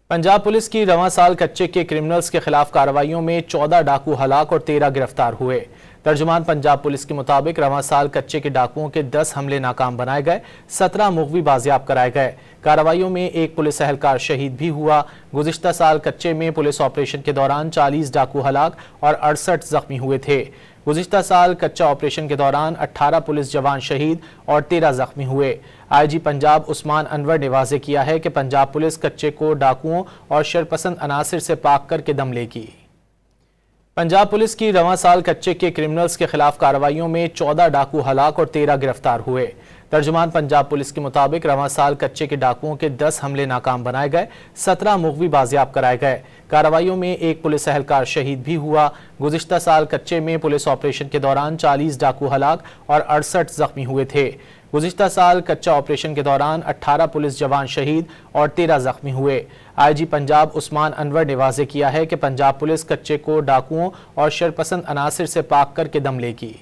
Punjab police की रवां साल कच्चे के क्रिमिनल्स के खिलाफ कार्रवाइयों में 14 डाकू हलाक और 13 गिरफ्तार हुए। तर्जुमान पंजाब पुलिस के मुताबिक रवां साल कच्चे के डाकुओं के 10 हमले नाकाम बनाए गए, 17 मुगवी बाजियाब कराए गए। कार्रवाइयों में एक पुलिस एहलकार शहीद भी हुआ। गुज़िश्ता साल कच्चे में पुलिस ऑपरेशन के दौरान 40 डाकू हलाक और 68 जख्मी हुए थे। गुज़िश्ता साल कच्चा ऑपरेशन के दौरान 18 पुलिस जवान शहीद और 13 जख्मी हुए। IG पंजाब उस्मान अनवर ने वाज़ेह किया है कि पंजाब पुलिस कच्चे को डाकुओं और शरपसंद अनासिर से पाक करके दम लेगी। पंजाब पुलिस की रवां साल कच्चे के क्रिमिनल्स के खिलाफ कार्रवाइयों में 14 डाकू हलाक और 13 गिरफ्तार हुए। तर्जुमान पंजाब पुलिस के मुताबिक रवां साल कच्चे के डाकुओं के 10 हमले नाकाम बनाए गए, 17 मुगवी बाजियाब कराए गए। कार्रवाइयों में एक पुलिस एहलकार शहीद भी हुआ। गुज़िश्ता साल कच्चे में पुलिस ऑपरेशन के दौरान 40 डाकू हलाक और 68 जख्मी हुए थे। गुज़िश्ता साल कच्चा ऑपरेशन के दौरान 18 पुलिस जवान शहीद और 13 जख्मी हुए। IG पंजाब उस्मान अनवर ने वाज़ेह किया है कि पंजाब पुलिस कच्चे को डाकुओं और शरपसंद अनासिर से पाक करके दम लेगी।